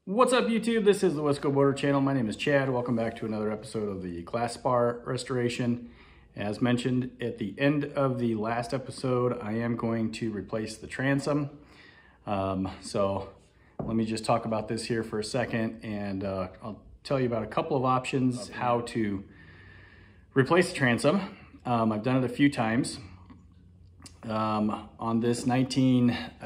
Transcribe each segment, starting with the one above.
What's up, YouTube? This is the Wisco Boater channel. My name is Chad. Welcome back to another episode of the Glasspar restoration. As mentioned at the end of the last episode, I am going to replace the transom. So let me just talk about this here for a second, and I'll tell you about a couple of options how to replace the transom. I've done it a few times. On this I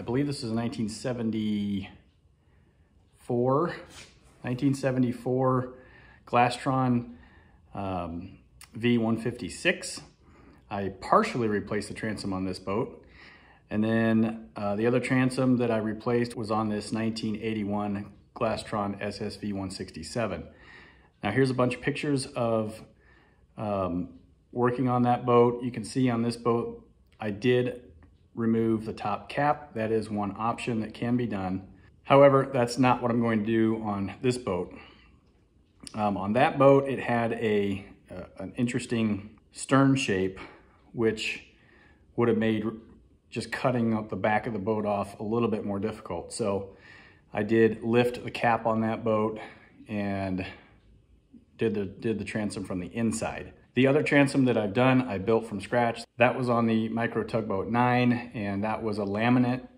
believe this is a 1974 Glasstron V156. I partially replaced the transom on this boat. And then the other transom that I replaced was on this 1981 Glasstron SSV 167. Now here's a bunch of pictures of working on that boat. You can see on this boat, I did remove the top cap. That is one option that can be done. However, that's not what I'm going to do on this boat. On that boat, it had an interesting stern shape, which would have made just cutting up the back of the boat off a little bit more difficult. So I did lift the cap on that boat and did the transom from the inside. The other transom that I've done, I built from scratch. That was on the Micro Tugboat 9, and that was a laminate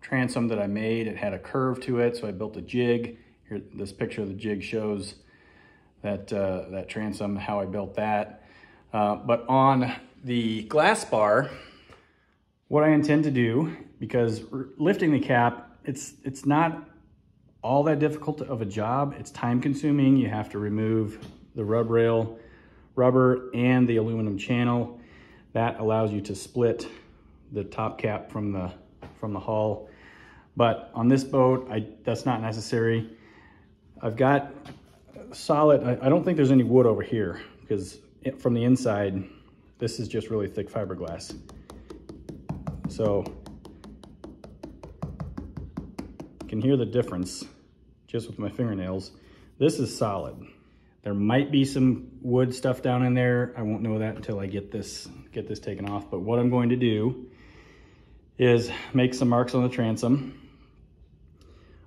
transom that I made. It had a curve to it, so I built a jig. Here, this picture of the jig shows that that transom, how I built that. But on the Glasspar, what I intend to do, because lifting the cap, it's not all that difficult of a job. It's time consuming. You have to remove the rubber and the aluminum channel. That allows you to split the top cap from the hull. But on this boat, that's not necessary. I've got solid, I don't think there's any wood over here, because from the inside, this is just really thick fiberglass. So you can hear the difference just with my fingernails. This is solid. There might be some wood stuff down in there. I won't know that until I get this taken off. But what I'm going to do is make some marks on the transom.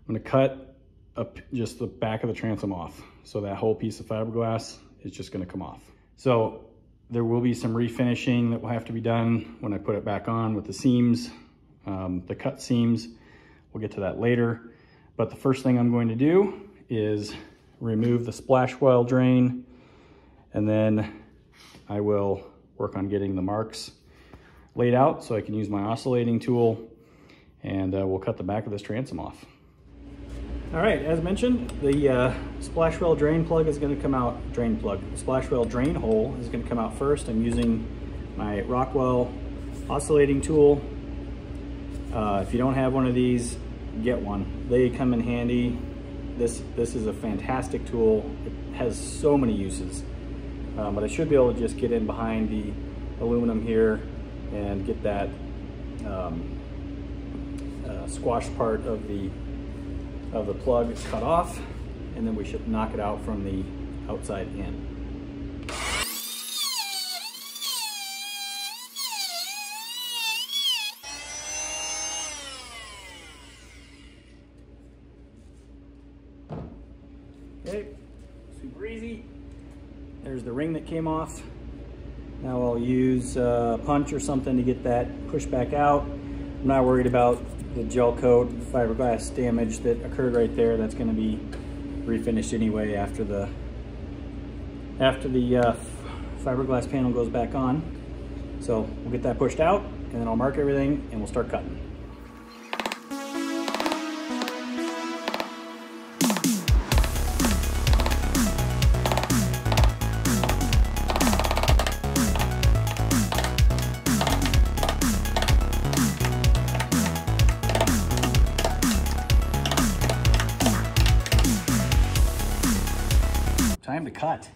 I'm gonna cut up just the back of the transom off. So that whole piece of fiberglass is just gonna come off. So there will be some refinishing that will have to be done when I put it back on with the seams, the cut seams. We'll get to that later. But the first thing I'm going to do is remove the splash well drain, and then I will work on getting the marks laid out so I can use my oscillating tool, and we'll cut the back of this transom off. All right, as mentioned, the splash well drain plug is going to come out, the splash well drain hole is going to come out first. I'm using my Rockwell oscillating tool. If you don't have one of these, get one. They come in handy. This is a fantastic tool. It has so many uses, but I should be able to just get in behind the aluminum here and get that squash part of the plug cut off, and then we should knock it out from the outside in. Okay, super easy. There's the ring that came off. Now I'll use a punch or something to get that pushed back out. I'm not worried about the gel coat fiberglass damage that occurred right there. That's going to be refinished anyway after the fiberglass panel goes back on. So we'll get that pushed out, and then I'll mark everything and we'll start cutting. Time to cut.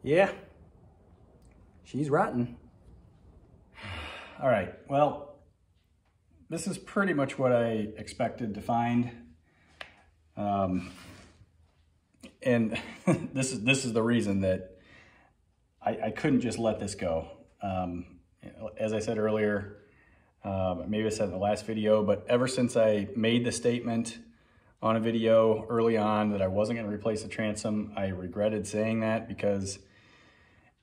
Yeah, she's rotten. All right, well, this is pretty much what I expected to find. And this is the reason that I couldn't just let this go. As I said earlier, maybe I said in the last video, but ever since I made the statement on a video early on that I wasn't going to replace the transom, I regretted saying that, because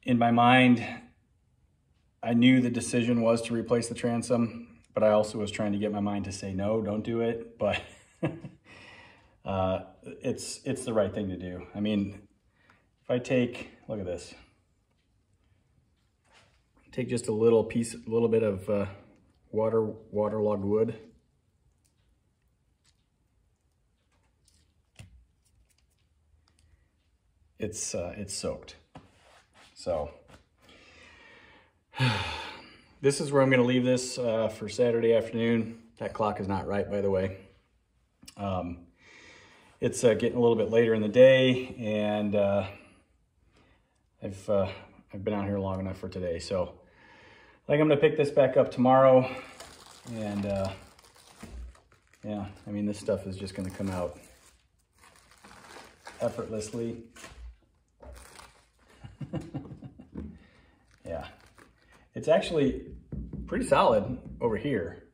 in my mind, I knew the decision was to replace the transom, but I also was trying to get my mind to say, no, don't do it. But it's the right thing to do. I mean, if I take, look at this, take just a little bit of waterlogged wood. It's soaked. So this is where I'm going to leave this for Saturday afternoon. That clock is not right, by the way. It's getting a little bit later in the day, and I've been out here long enough for today. So I think I'm going to pick this back up tomorrow, and yeah, I mean, this stuff is just going to come out effortlessly. Yeah, it's actually pretty solid over here.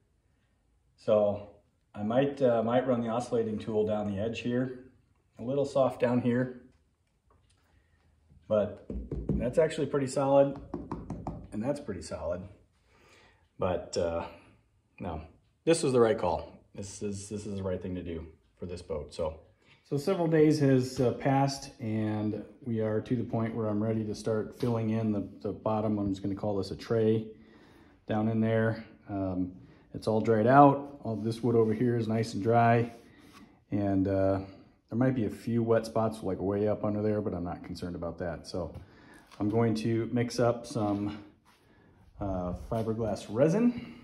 So I might run the oscillating tool down the edge here, a little soft down here, but that's actually pretty solid, and that's pretty solid. But no, this was the right call. This is the right thing to do for this boat. So several days has passed, and we are to the point where I'm ready to start filling in the bottom. I'm just going to call this a tray down in there. It's all dried out. All this wood over here is nice and dry, and there might be a few wet spots like way up under there, but I'm not concerned about that. So I'm going to mix up some fiberglass resin,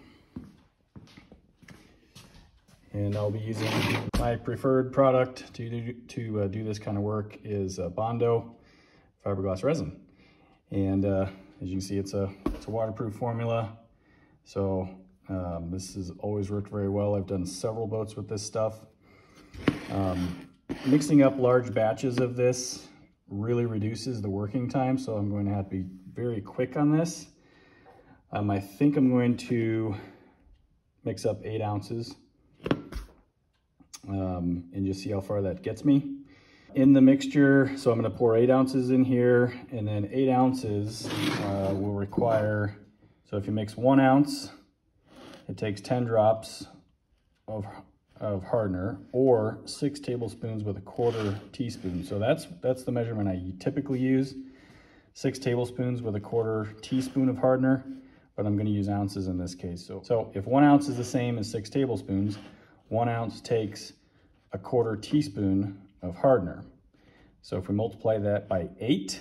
and I'll be using my preferred product to do this kind of work is Bondo fiberglass resin. And as you can see, it's a waterproof formula. So this has always worked very well. I've done several boats with this stuff. Mixing up large batches of this really reduces the working time, so I'm going to have to be very quick on this. I think I'm going to mix up 8 ounces. And just see how far that gets me. In the mixture, so I'm going to pour 8 ounces in here, and then 8 ounces will require, so if you mix 1 ounce, it takes 10 drops of hardener, or 6 tablespoons with a 1/4 teaspoon. So that's the measurement I typically use, 6 tablespoons with a 1/4 teaspoon of hardener, but I'm going to use ounces in this case. So if 1 ounce is the same as 6 tablespoons, 1 ounce takes a 1/4 teaspoon of hardener. So if we multiply that by 8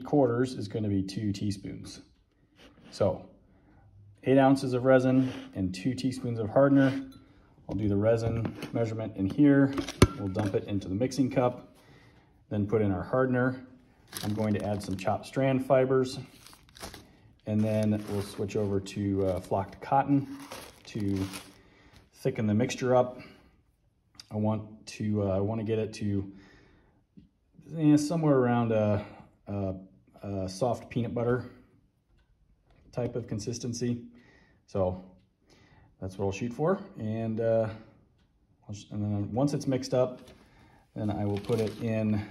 quarters is going to be 2 teaspoons. So 8 ounces of resin and 2 teaspoons of hardener. I'll do the resin measurement in here. We'll dump it into the mixing cup, then put in our hardener. I'm going to add some chopped strand fibers, and then we'll switch over to flocked cotton to thicken the mixture up. I want to get it to somewhere around a soft peanut butter type of consistency. So that's what I'll shoot for. And then once it's mixed up, then I will put it in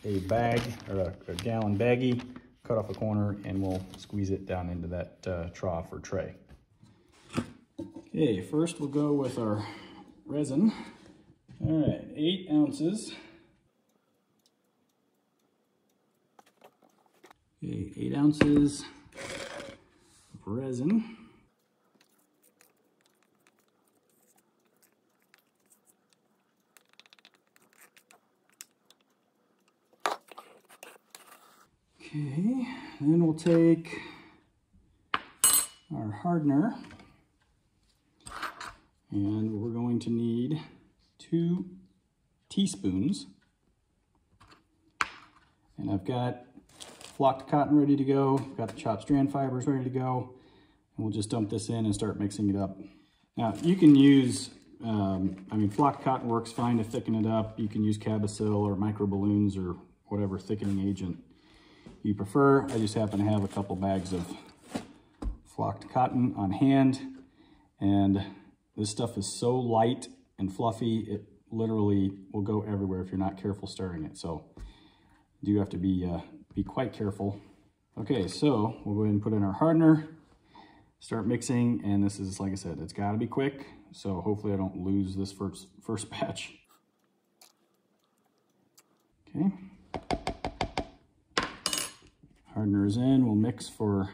a bag, or a gallon baggie, cut off a corner, and we'll squeeze it down into that trough or tray. Okay, first we'll go with our resin. All right, 8 ounces. Okay, 8 ounces of resin. Okay, then we'll take our hardener, and we're going to need 2 teaspoons. And I've got flocked cotton ready to go. I've got the chopped strand fibers ready to go. And we'll just dump this in and start mixing it up. Now you can use, flocked cotton works fine to thicken it up. You can use Cabasil or micro balloons or whatever thickening agent you prefer. I just happen to have a couple bags of flocked cotton on hand. And this stuff is so light and fluffy, it literally will go everywhere if you're not careful stirring it. So you do have to be quite careful. Okay, so we'll go ahead and put in our hardener, start mixing, and this is, like I said, it's gotta be quick, so hopefully I don't lose this first batch. Okay. Hardener is in, we'll mix for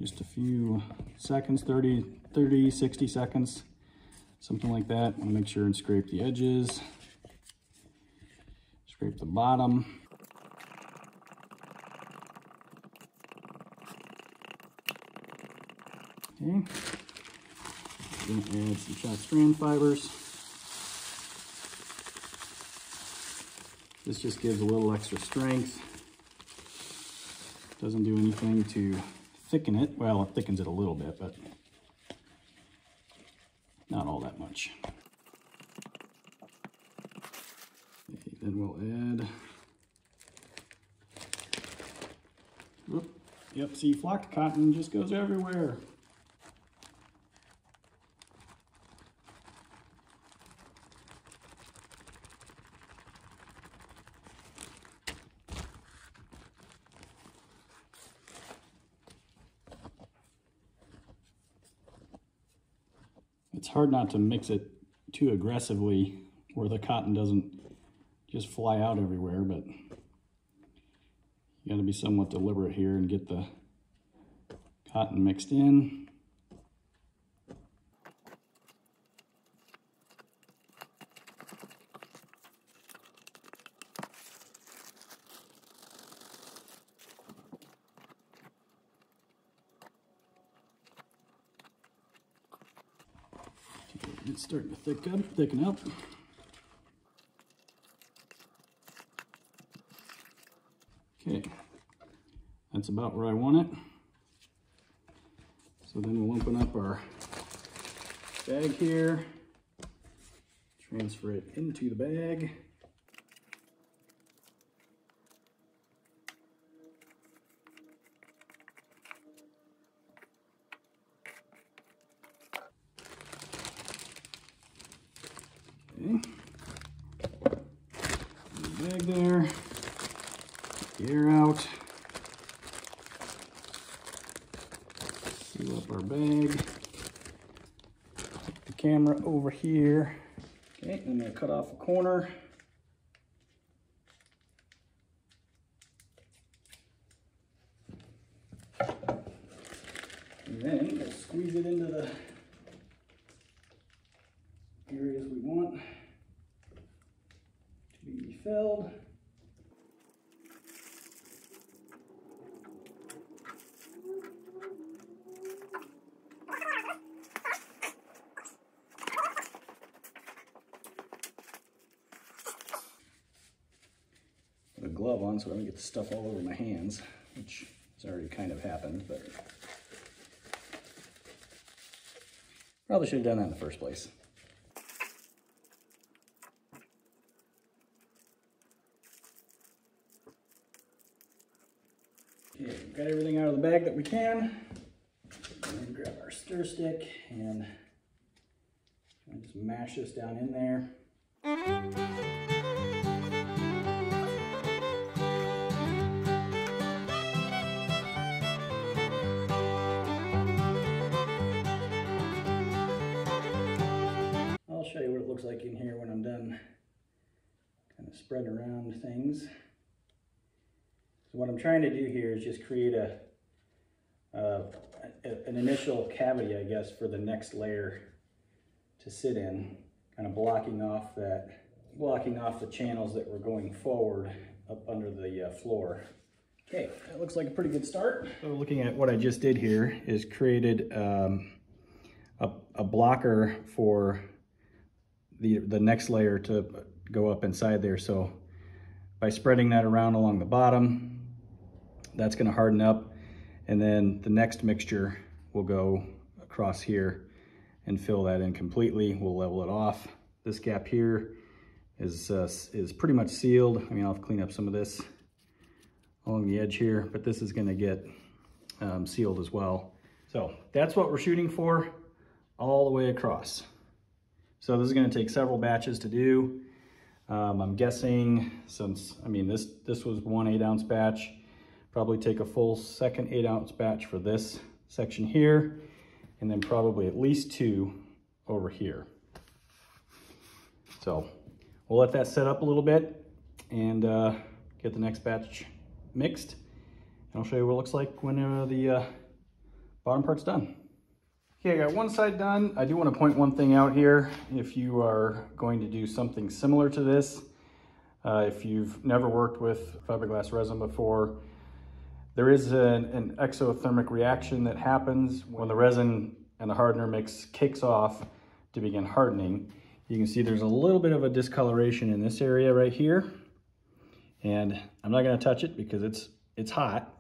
just a few seconds, 30, 60 seconds, something like that. I'll make sure and scrape the edges, scrape the bottom. Okay, gonna add some chopped strand fibers. This just gives a little extra strength. Doesn't do anything to thicken it. Well, it thickens it a little bit, but not all that much. Okay, then we'll add, yep, see, flocked cotton just goes everywhere. It's hard not to mix it too aggressively where the cotton doesn't just fly out everywhere, but you gotta be somewhat deliberate here and get the cotton mixed in. It's starting to thicken up. Okay, that's about where I want it. So then we'll open up our bag here, transfer it into the bag. Okay. The bag there, get the air out, seal up our bag, put the camera over here. Okay, I'm going to cut off a corner. And then we'll squeeze it into the areas we want to be filled. Put a glove on so I don't get the stuff all over my hands, which has already kind of happened, but probably should have done that in the first place. Okay, we've got everything out of the bag that we can. And then grab our stir stick and just mash this down in there. I'll show you what it looks like in here when I'm done kind of spreading around things. So what I'm trying to do here is just create an initial cavity, I guess, for the next layer to sit in, kind of blocking off the channels that were going forward up under the floor. Okay, that looks like a pretty good start. So looking at what I just did here is created a blocker for the next layer to go up inside there. So by spreading that around along the bottom. That's gonna harden up. And then the next mixture will go across here and fill that in completely. We'll level it off. This gap here is pretty much sealed. I mean, I'll have to clean up some of this along the edge here, but this is gonna get sealed as well. So that's what we're shooting for all the way across. So this is gonna take several batches to do. I'm guessing since, I mean, this was one 8-ounce batch, probably take a full second 8-ounce batch for this section here, and then probably at least 2 over here. So we'll let that set up a little bit and get the next batch mixed. And I'll show you what it looks like when the bottom part's done. Okay, I got one side done. I do want to point one thing out here. If you are going to do something similar to this, if you've never worked with fiberglass resin before, there is an exothermic reaction that happens when the resin and the hardener mix kicks off to begin hardening. You can see there's a little bit of a discoloration in this area right here. And I'm not going to touch it because it's hot.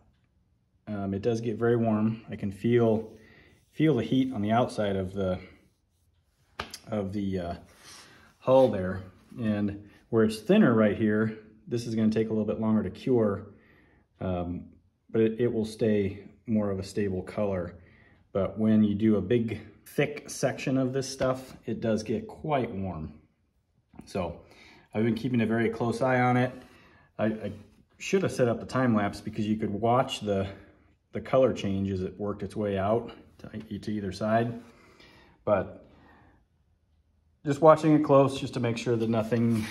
It does get very warm. I can feel the heat on the outside of the hull there. And where it's thinner right here, this is going to take a little bit longer to cure, but it will stay more of a stable color. But when you do a big thick section of this stuff, it does get quite warm. So I've been keeping a very close eye on it. I should have set up the time lapse because you could watch the color change as it worked its way out to either side. But just watching it close just to make sure that nothing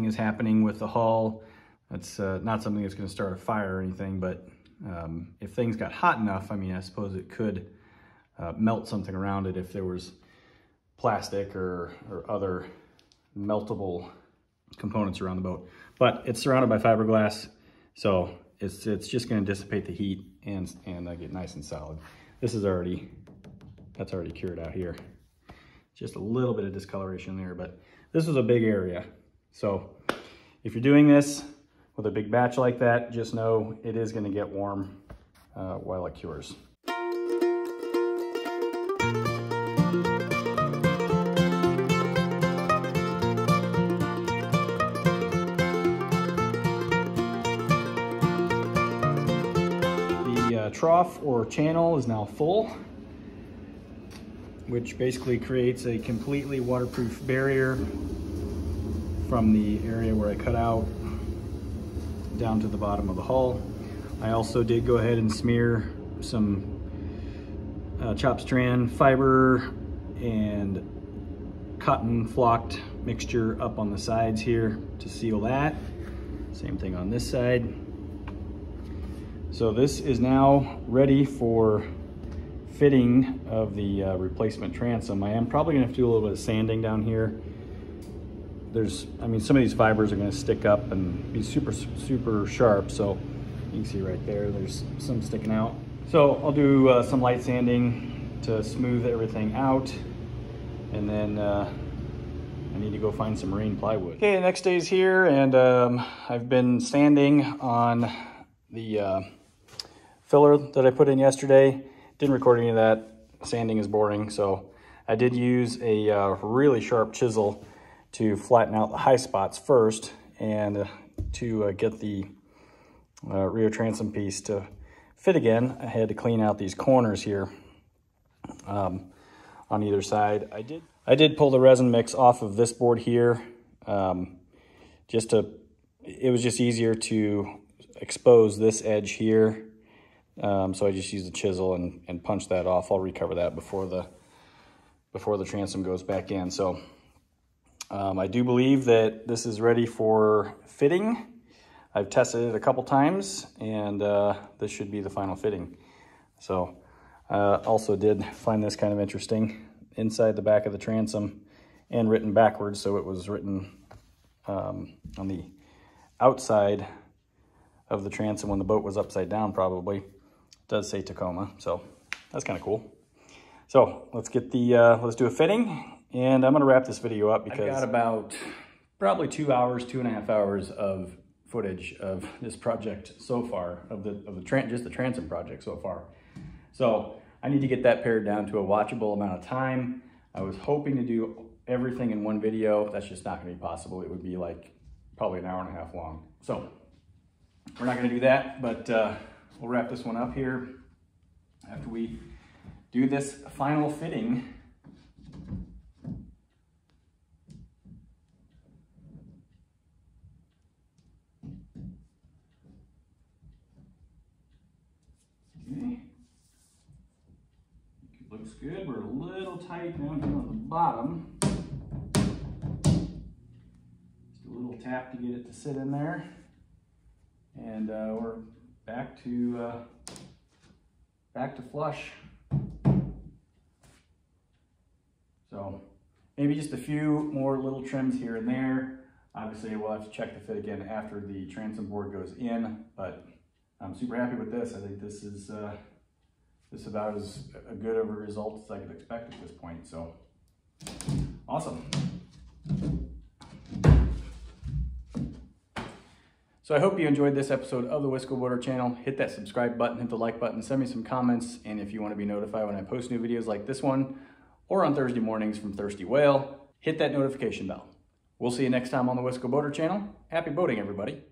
is happening with the hull. That's not something that's going to start a fire or anything, but if things got hot enough, I mean, I suppose it could melt something around it if there was plastic or other meltable components around the boat. But it's surrounded by fiberglass, so it's just going to dissipate the heat and get nice and solid. That's already cured out here. Just a little bit of discoloration there, but this was a big area. So if you're doing this with a big batch like that, just know it is going to get warm while it cures. Trough or channel is now full, which basically creates a completely waterproof barrier from the area where I cut out down to the bottom of the hull. I also did go ahead and smear some chop strand fiber and cotton flocked mixture up on the sides here to seal that. Same thing on this side. So this is now ready for fitting of the replacement transom. I am probably gonna have to do a little bit of sanding down here. I mean, some of these fibers are gonna stick up and be super, super sharp. So you can see right there, there's some sticking out. So I'll do some light sanding to smooth everything out. And then I need to go find some marine plywood. Okay, the next day's here, and I've been sanding on the filler that I put in yesterday. Didn't record any of that. Sanding is boring, so I did use a really sharp chisel to flatten out the high spots first, and to get the rear transom piece to fit again, I had to clean out these corners here on either side. I did pull the resin mix off of this board here, it was just easier to expose this edge here. So I just used a chisel and punched that off. I'll recover that before the transom goes back in. So I do believe that this is ready for fitting. I've tested it a couple times, and this should be the final fitting. So also did find this kind of interesting. Inside the back of the transom and written backwards, so it was written on the outside of the transom when the boat was upside down, probably. It does say Tacoma, so that's kind of cool. So let's get let's do a fitting, and I'm gonna wrap this video up because I've got about probably 2 hours, 2.5 hours of footage of this project so far, just the transom project so far. So I need to get that pared down to a watchable amount of time. I was hoping to do everything in one video. That's just not gonna be possible. It would be like probably an hour and a half long. So we're not gonna do that, but we'll wrap this one up here after we do this final fitting. Okay. Looks good. We're a little tight down here on the bottom. Just a little tap to get it to sit in there. And we're back to flush. So maybe just a few more little trims here and there. Obviously we'll have to check the fit again after the transom board goes in, but I'm super happy with this. I think this is about as good of a result as I could expect at this point. So awesome. So I hope you enjoyed this episode of the Wisco Boater channel. Hit that subscribe button, hit the like button, send me some comments, and if you want to be notified when I post new videos like this one, or on Thursday mornings from Thirsty Whale, hit that notification bell. We'll see you next time on the Wisco Boater channel. Happy boating, everybody.